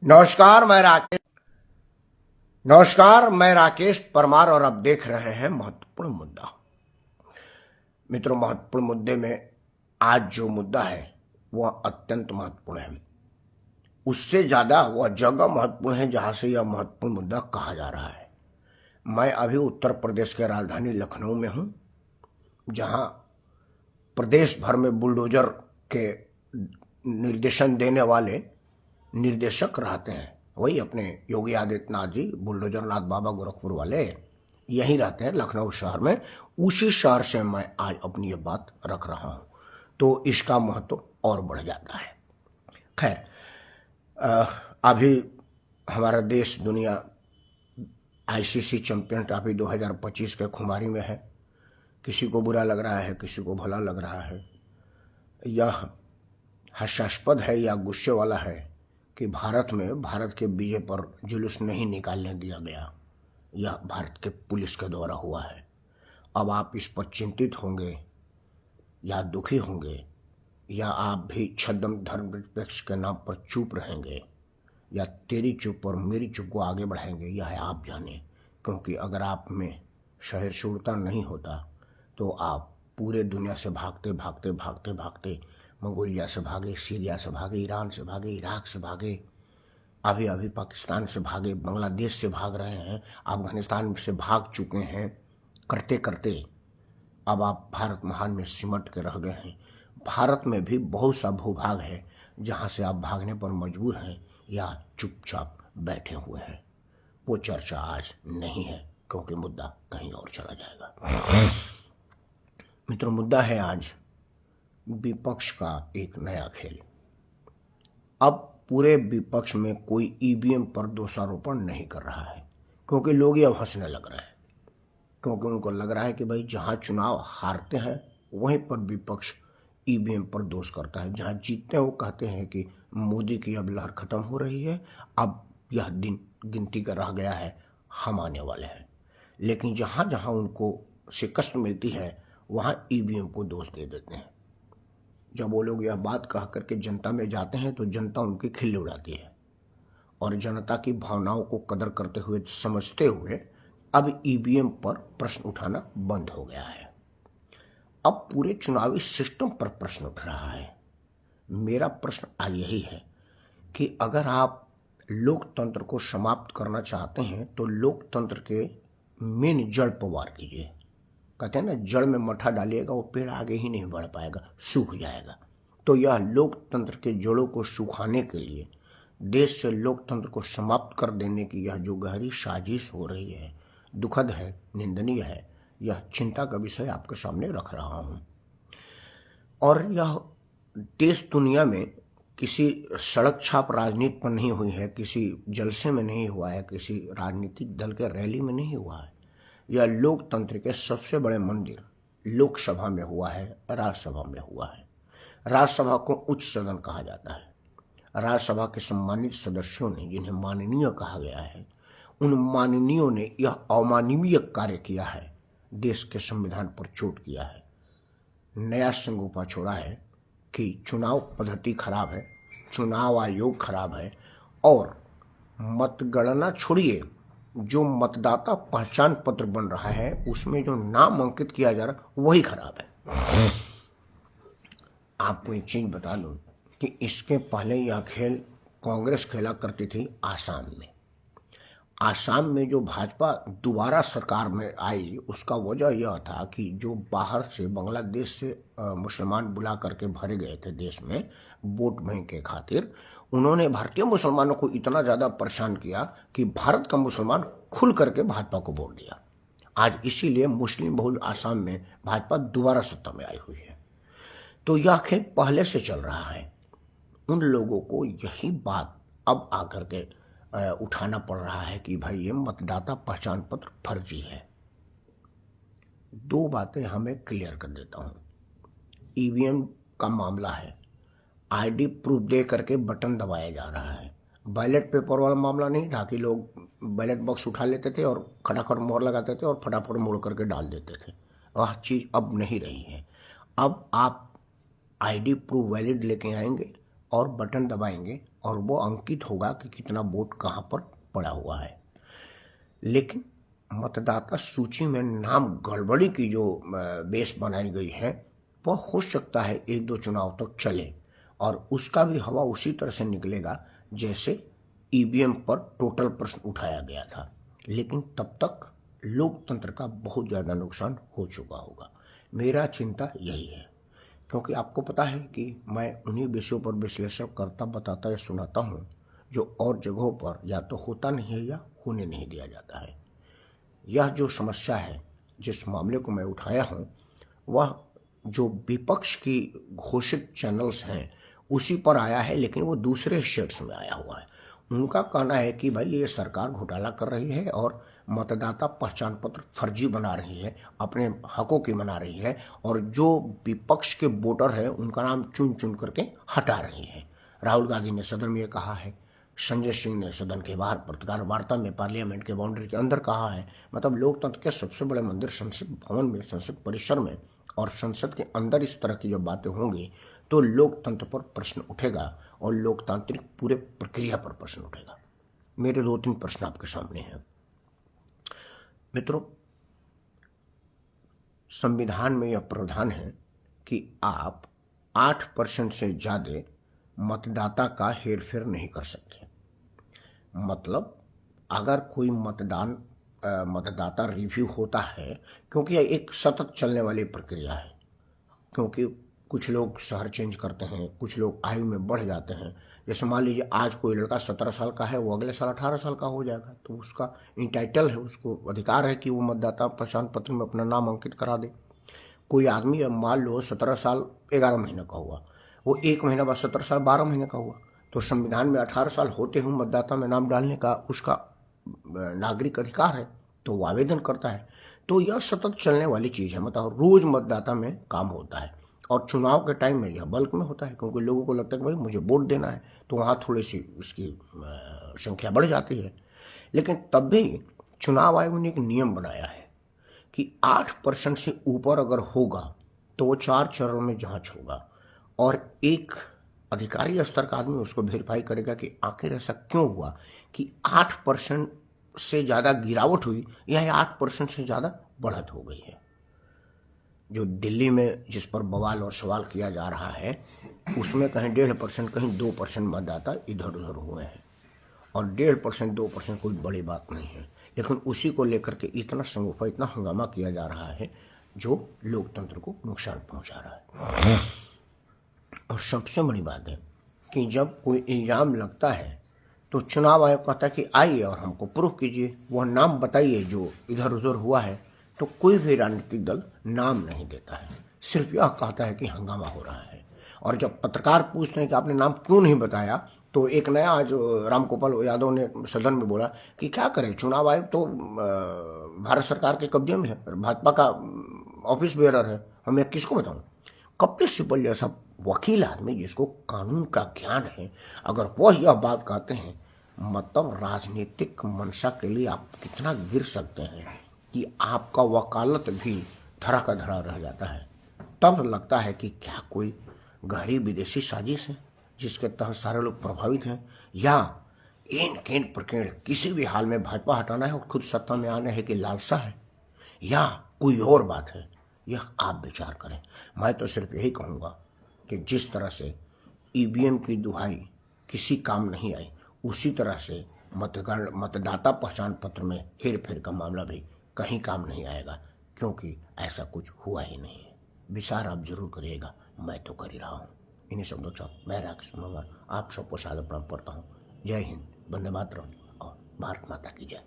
नमस्कार मैं राकेश परमार और आप देख रहे हैं महत्वपूर्ण मुद्दा। मित्रों, महत्वपूर्ण मुद्दे में आज जो मुद्दा है वह अत्यंत महत्वपूर्ण है। उससे ज्यादा वह जगह महत्वपूर्ण है जहां से यह महत्वपूर्ण मुद्दा कहा जा रहा है। मैं अभी उत्तर प्रदेश के राजधानी लखनऊ में हूं, जहां प्रदेश भर में बुलडोजर के निर्देशन देने वाले निर्देशक रहते हैं। वही अपने योगी आदित्यनाथ जी, बुलडोजर नाथ बाबा गोरखपुर वाले, यहीं रहते हैं लखनऊ शहर में। उसी शहर से मैं आज अपनी ये बात रख रहा हूं, तो इसका महत्व और बढ़ जाता है। खैर, अभी हमारा देश दुनिया आईसीसी चैंपियन ट्रॉफी 2025 के खुमारी में है। किसी को बुरा लग रहा है, किसी को भला लग रहा है। यह हास्यास्पद है या गुस्से वाला है कि भारत में भारत के विजय पर जुलूस नहीं निकालने दिया गया। यह भारत के पुलिस के द्वारा हुआ है। अब आप इस पर चिंतित होंगे या दुखी होंगे, या आप भी छद्म धर्मनिरपेक्ष के नाम पर चुप रहेंगे, या तेरी चुप और मेरी चुप को आगे बढ़ाएंगे, यह है आप जाने। क्योंकि अगर आप में सहिष्णुता नहीं होता तो आप पूरे दुनिया से भागते भागते भागते भागते मंगोलिया से भागे, सीरिया से भागे, ईरान से भागे, इराक से भागे, अभी अभी पाकिस्तान से भागे, बांग्लादेश से भाग रहे हैं, अफगानिस्तान से भाग चुके हैं। करते करते अब आप भारत महान में सिमट के रह गए हैं। भारत में भी बहुत सा भूभाग है जहां से आप भागने पर मजबूर हैं या चुपचाप बैठे हुए हैं। वो चर्चा आज नहीं है, क्योंकि मुद्दा कहीं और चला जाएगा। मित्रों, मुद्दा है आज विपक्ष का एक नया खेल। अब पूरे विपक्ष में कोई ईवीएम पर दोषारोपण नहीं कर रहा है, क्योंकि लोग ये हंसने लग रहे हैं। क्योंकि उनको लग रहा है कि भाई जहां चुनाव हारते हैं वहीं पर विपक्ष ईवीएम पर दोष करता है। जहां जीतते हैं वो कहते हैं कि मोदी की अब लहर खत्म हो रही है, अब यह दिन गिनती का रह गया है, हम आने वाले हैं। लेकिन जहां जहां उनको शिकस्त मिलती है वहां ईवीएम को दोष दे देते हैं। जब वो लोग यह बात कह करके जनता में जाते हैं तो जनता उनकी खिल्ली उड़ाती है, और जनता की भावनाओं को कदर करते हुए, समझते हुए अब ईवीएम पर प्रश्न उठाना बंद हो गया है। अब पूरे चुनावी सिस्टम पर प्रश्न उठ रहा है। मेरा प्रश्न आज यही है कि अगर आप लोकतंत्र को समाप्त करना चाहते हैं तो लोकतंत्र के मेन जड़ पर वार कीजिए। कहते हैं ना, जड़ में मठा डालिएगा वो पेड़ आगे ही नहीं बढ़ पाएगा, सूख जाएगा। तो यह लोकतंत्र के जड़ों को सुखाने के लिए, देश से लोकतंत्र को समाप्त कर देने की यह जो गहरी साजिश हो रही है, दुखद है, निंदनीय है। यह चिंता का विषय आपके सामने रख रहा हूं। और यह देश दुनिया में किसी सड़क छाप राजनीति पर नहीं हुई है, किसी जलसे में नहीं हुआ है, किसी राजनीतिक दल के रैली में नहीं हुआ है। यह लोकतंत्र के सबसे बड़े मंदिर लोकसभा में हुआ है, राज्यसभा में हुआ है। राज्यसभा को उच्च सदन कहा जाता है। राज्यसभा के सम्मानित सदस्यों ने, जिन्हें माननीय कहा गया है, उन माननीयों ने यह अमानवीय कार्य किया है, देश के संविधान पर चोट किया है। नया संगोपा छोड़ा है कि चुनाव पद्धति खराब है, चुनाव आयोग खराब है, और मतगणना छोड़िए, जो मतदाता पहचान पत्र बन रहा है उसमें जो नाम अंकित किया जा रहा वही खराब है। आपको एक चीज बता दूं कि इसके पहले यह खेल कांग्रेस खेला करती थी आसाम में। आसाम में जो भाजपा दोबारा सरकार में आई, उसका वजह यह था कि जो बाहर से, बांग्लादेश से मुसलमान बुला करके भरे गए थे देश में वोट बैंक के खातिर, उन्होंने भारतीय मुसलमानों को इतना ज़्यादा परेशान किया कि भारत का मुसलमान खुल करके भाजपा को वोट दिया। आज इसीलिए मुस्लिम बहुल आसाम में भाजपा दोबारा सत्ता में आई हुई है। तो यह खेल पहले से चल रहा है। उन लोगों को यही बात अब आकर के उठाना पड़ रहा है कि भाई ये मतदाता पहचान पत्र फर्जी है। दो बातें हमें क्लियर कर देता हूं। ईवीएम का मामला है, आईडी प्रूफ दे करके बटन दबाया जा रहा है। बैलेट पेपर वाला मामला नहीं था कि लोग बैलेट बॉक्स उठा लेते थे और खटाखट मोहर लगाते थे और फटाफट मोड़ करके डाल देते थे। वह चीज़ अब नहीं रही है। अब आप आईडी प्रूफ वैलिड लेके आएंगे और बटन दबाएंगे और वो अंकित होगा कि कितना वोट कहाँ पर पड़ा हुआ है। लेकिन मतदाता सूची में नाम गड़बड़ी की जो बेस बनाई गई है वह हो सकता है 1-2 चुनाव तक चले और उसका भी हवा उसी तरह से निकलेगा जैसे ईवीएम पर टोटल प्रश्न उठाया गया था। लेकिन तब तक लोकतंत्र का बहुत ज़्यादा नुकसान हो चुका होगा। मेरा चिंता यही है, क्योंकि आपको पता है कि मैं उन्हीं विषयों पर विश्लेषण करता, बताता या सुनाता हूँ जो और जगहों पर या तो होता नहीं है या होने नहीं दिया जाता है। यह जो समस्या है, जिस मामले को मैं उठाया हूँ, वह जो विपक्ष की घोषित चैनल्स हैं उसी पर आया है, लेकिन वो दूसरे शेड्स में आया हुआ है। उनका कहना है कि भाई ये सरकार घोटाला कर रही है और मतदाता पहचान पत्र फर्जी बना रही है, अपने हकों की बना रही है और जो विपक्ष के वोटर हैं उनका नाम चुन चुन करके हटा रही है। राहुल गांधी ने सदन में कहा है, संजय सिंह ने सदन के बाहर पत्रकार वार्ता में पार्लियामेंट के बाउंड्री के अंदर कहा है। मतलब लोकतंत्र के सबसे बड़े मंदिर संसद भवन में, संसद परिसर में और संसद के अंदर इस तरह की जब बातें होंगी तो लोकतंत्र पर प्रश्न उठेगा और लोकतांत्रिक पूरे प्रक्रिया पर प्रश्न उठेगा। मेरे 2-3 प्रश्न आपके सामने हैं। मित्रों, संविधान में यह प्रावधान है कि आप 8% से ज़्यादा मतदाता का हेरफेर नहीं कर सकते। मतलब अगर कोई मतदाता रिव्यू होता है, क्योंकि यह एक सतत चलने वाली प्रक्रिया है, क्योंकि कुछ लोग शहर चेंज करते हैं, कुछ लोग आयु में बढ़ जाते हैं। जैसे मान लीजिए आज कोई लड़का 17 साल का है, वो अगले साल 18 साल का हो जाएगा, तो उसका इंटाइटल है, उसको अधिकार है कि वो मतदाता पहचान पत्र में अपना नाम अंकित करा दे। कोई आदमी अब मान लो 17 साल 11 महीने का हुआ, वो 1 महीना बाद 17 साल 12 महीने का हुआ, तो संविधान में 18 साल होते हुए मतदाता में नाम डालने का उसका नागरिक अधिकार है, तो वो आवेदन करता है। तो यह सतत चलने वाली चीज़ है। मतलब रोज मतदाता में काम होता है और चुनाव के टाइम में यह बल्क में होता है, क्योंकि लोगों को लगता है कि भाई मुझे वोट देना है, तो वहाँ थोड़ी सी उसकी संख्या बढ़ जाती है। लेकिन तब भी चुनाव आयोग ने एक नियम बनाया है कि 8% से ऊपर अगर होगा तो वो 4 चरण में जांच होगा और एक अधिकारी स्तर का आदमी उसको वेरीफाई करेगा कि आखिर ऐसा क्यों हुआ कि 8% से ज़्यादा गिरावट हुई या 8% से ज़्यादा बढ़त हो गई है। जो दिल्ली में जिस पर बवाल और सवाल किया जा रहा है, उसमें कहीं 1.5%, कहीं 2% मतदाता इधर उधर हुए हैं और 1.5%, 2% कोई बड़ी बात नहीं है। लेकिन उसी को लेकर के इतना संगोफा, इतना हंगामा किया जा रहा है जो लोकतंत्र को नुकसान पहुंचा रहा है। और सबसे बड़ी बात है कि जब कोई इल्ज़ाम लगता है तो चुनाव आयोग कहता है कि आइए और हमको प्रूफ कीजिए, वह नाम बताइए जो इधर उधर हुआ है। तो कोई भी राजनीतिक दल नाम नहीं देता है, सिर्फ यह कहता है कि हंगामा हो रहा है। और जब पत्रकार पूछते हैं कि आपने नाम क्यों नहीं बताया, तो एक नया आज रामगोपाल यादव ने सदन में बोला कि क्या करें, चुनाव आयोग तो भारत सरकार के कब्जे में है, भाजपा का ऑफिस बेयरर है, हमें किसको बताऊं। कपिल सिब्बल जैसा वकील आदमी जिसको कानून का ज्ञान है, अगर वह यह बात कहते हैं, मतलब राजनीतिक मंशा के लिए आप कितना गिर सकते हैं कि आपका वकालत भी धरा का धरा रह जाता है। तब लगता है कि क्या कोई गहरी विदेशी साजिश है जिसके तहत सारे लोग प्रभावित हैं, या इन केन प्रकेण किसी भी हाल में भाजपा हटाना है और खुद सत्ता में आने है कि लालसा है, या कोई और बात है। यह आप विचार करें। मैं तो सिर्फ यही कहूँगा कि जिस तरह से ईवीएम की दुहाई किसी काम नहीं आई, उसी तरह से मतदाता पहचान पत्र में हेर फेर का मामला भी कहीं काम नहीं आएगा, क्योंकि ऐसा कुछ हुआ ही नहीं है। विचार आप जरूर करिएगा, मैं तो कर ही रहा हूँ। इन्हीं शब्दों के साथ मैं राकेश कुमार आप सबको सादर प्रणाम करता हूँ। जय हिंद, वंदे मातरम और भारत माता की जय।